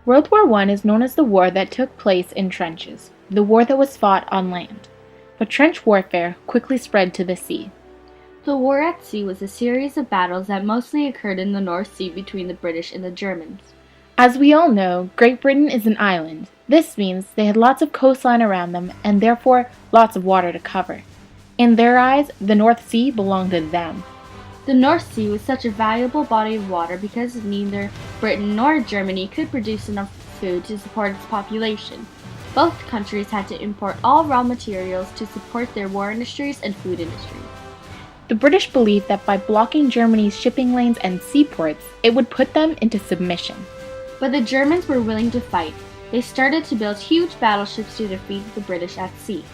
World War I is known as the war that took place in trenches, the war that was fought on land. But trench warfare quickly spread to the sea. The war at sea was a series of battles that mostly occurred in the North Sea between the British and the Germans. As we all know, Great Britain is an island. This means they had lots of coastline around them and therefore lots of water to cover. In their eyes, the North Sea belonged to them. The North Sea was such a valuable body of water because neither Britain nor Germany could produce enough food to support its population. Both countries had to import all raw materials to support their war industries and food industries. The British believed that by blocking Germany's shipping lanes and seaports, it would put them into submission. But the Germans were willing to fight. They started to build huge battleships to defeat the British at sea.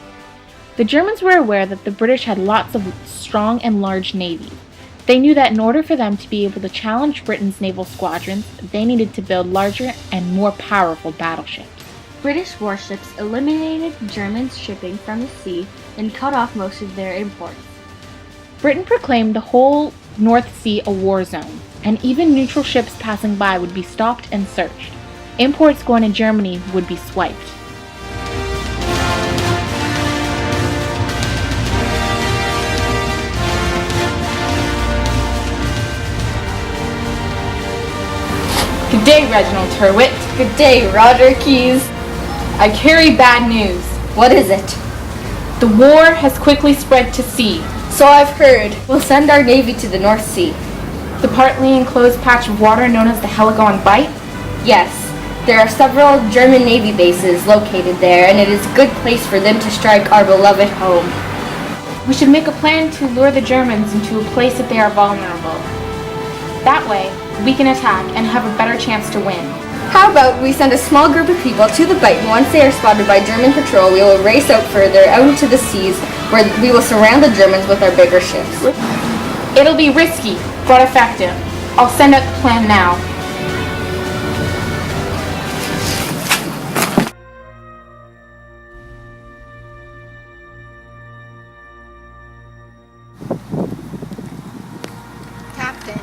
The Germans were aware that the British had lots of strong and large navies. They knew that in order for them to be able to challenge Britain's naval squadrons, they needed to build larger and more powerful battleships. British warships eliminated German shipping from the sea and cut off most of their imports. Britain proclaimed the whole North Sea a war zone, and even neutral ships passing by would be stopped and searched. Imports going to Germany would be swiped. Good day, Reginald Turwitt. Good day, Roger Keyes. I carry bad news. What is it? The war has quickly spread to sea. So I've heard. We'll send our navy to the North Sea. The partly enclosed patch of water known as the Heligon Bight? Yes, there are several German navy bases located there, and it is a good place for them to strike our beloved home. We should make a plan to lure the Germans into a place that they are vulnerable. That way, we can attack and have a better chance to win. How about we send a small group of people to the Bight, and once they are spotted by German patrol, we will race out further out into the seas, where we will surround the Germans with our bigger ships. It'll be risky, but effective. I'll send out the plan now. Captain,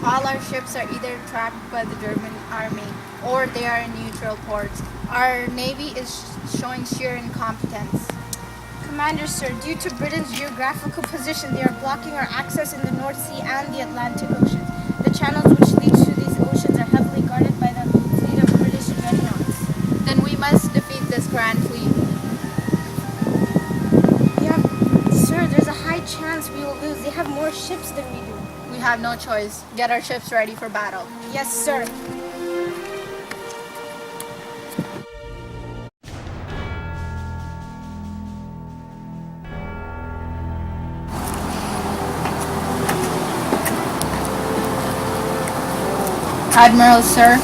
all our ships are either trapped by the German army or they are in neutral ports. Our navy is showing sheer incompetence. Commander, sir, due to Britain's geographical position, they are blocking our access in the North Sea and the Atlantic Ocean. The channels which lead to these oceans are heavily guarded by the fleet of British dreadnoughts. Then we must defeat this grand fleet. Yeah, sir, there's a high chance we will lose. They have more ships than we do. We have no choice. Get our ships ready for battle. Yes, sir. Admiral, sir,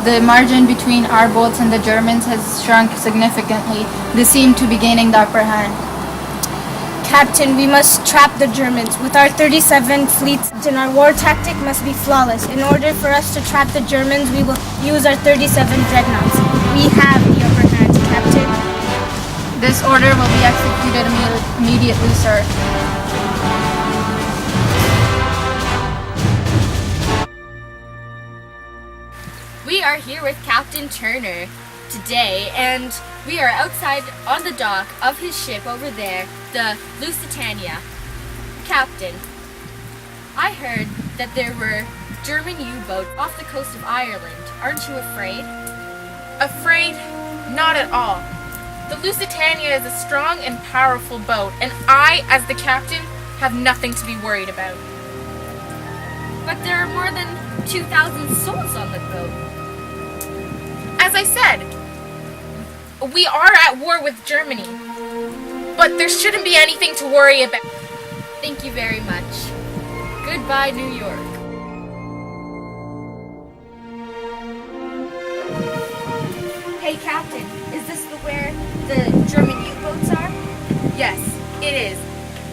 the margin between our boats and the Germans has shrunk significantly. They seem to be gaining the upper hand. Captain, we must trap the Germans. With our 37 fleets, and our war tactic must be flawless. In order for us to trap the Germans, we will use our 37 dreadnoughts. We have the upper hand, Captain. This order will be executed immediately, sir. We are here with Captain Turner today, and we are outside on the dock of his ship over there, the Lusitania. Captain, I heard that there were German U-boats off the coast of Ireland. Aren't you afraid? Afraid? Not at all. The Lusitania is a strong and powerful boat, and I, as the captain, have nothing to be worried about. But there are more than 2,000 souls on the boat. As I said, we are at war with Germany, but there shouldn't be anything to worry about. Thank you very much. Goodbye, New York. Hey, Captain, is this where the German U-boats are? Yes, it is.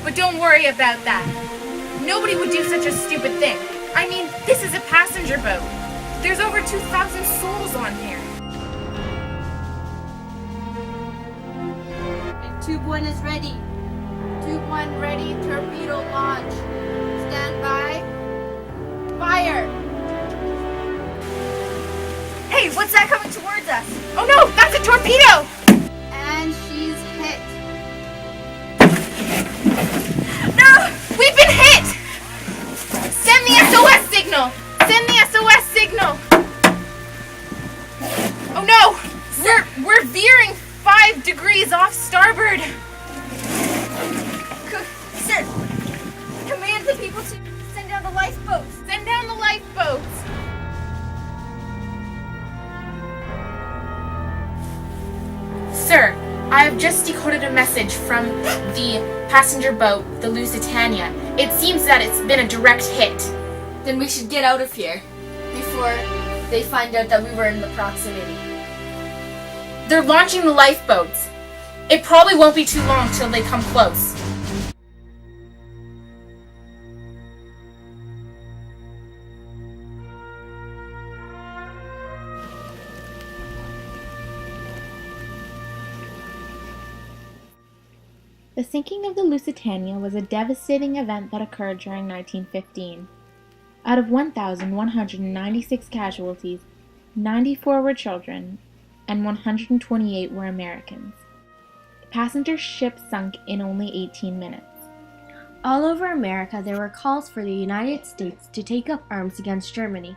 But don't worry about that. Nobody would do such a stupid thing. I mean, this is a passenger boat. There's over 2,000 souls on here. Tube 1 is ready. Tube 1 ready. Torpedo launch. Stand by. Fire! Hey, what's that coming towards us? Oh no, that's a torpedo! And she's hit. No! We've been hit! Send the SOS signal! Send the SOS signal! Oh no! We're veering 5 degrees off starboard! Sir, command the people to send down the lifeboats. Send down the lifeboats! Sir, I have just decoded a message from the passenger boat, the Lusitania. It seems that it's been a direct hit. Then we should get out of here before they find out that we were in the proximity. They're launching the lifeboats. It probably won't be too long till they come close. The sinking of the Lusitania was a devastating event that occurred during 1915. Out of 1,196 casualties, 94 were children, and 128 were Americans. The passenger ship sunk in only 18 minutes. All over America, there were calls for the United States to take up arms against Germany.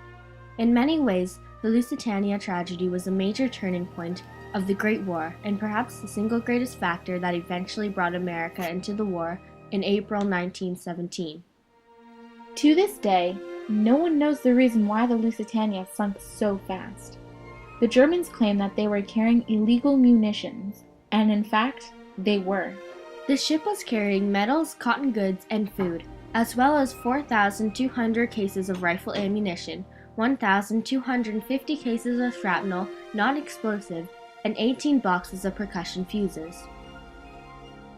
In many ways, the Lusitania tragedy was a major turning point of the Great War, and perhaps the single greatest factor that eventually brought America into the war in April 1917. To this day, no one knows the reason why the Lusitania sunk so fast. The Germans claim that they were carrying illegal munitions, and in fact, they were. The ship was carrying metals, cotton goods, and food, as well as 4,200 cases of rifle ammunition, 1,250 cases of shrapnel, non-explosive, and 18 boxes of percussion fuses.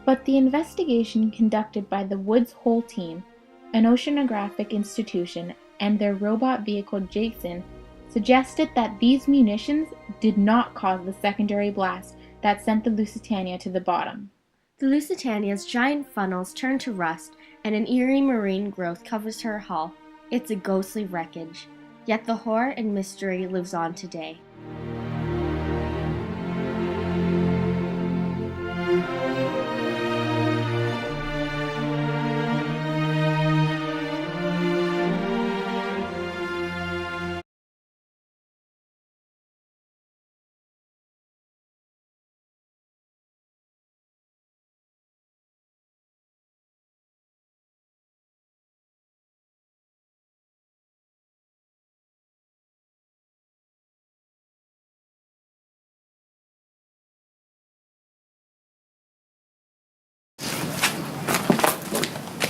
But the investigation conducted by the Woods Hole team, an oceanographic institution, and their robot vehicle Jason suggested that these munitions did not cause the secondary blast that sent the Lusitania to the bottom. The Lusitania's giant funnels turn to rust, and an eerie marine growth covers her hull. It's a ghostly wreckage. Yet the horror and mystery lives on today.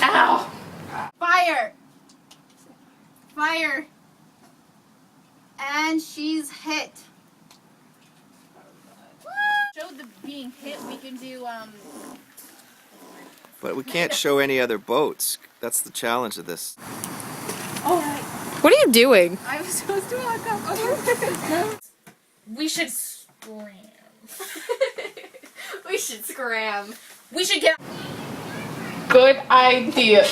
Ow! Fire! Fire! And she's hit. Show the being hit, we can do, But we can't show any other boats. That's the challenge of this. Alright. What are you doing? I was supposed to walk up. We should scram. We should scram. We should get... Good idea.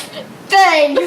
Thanks!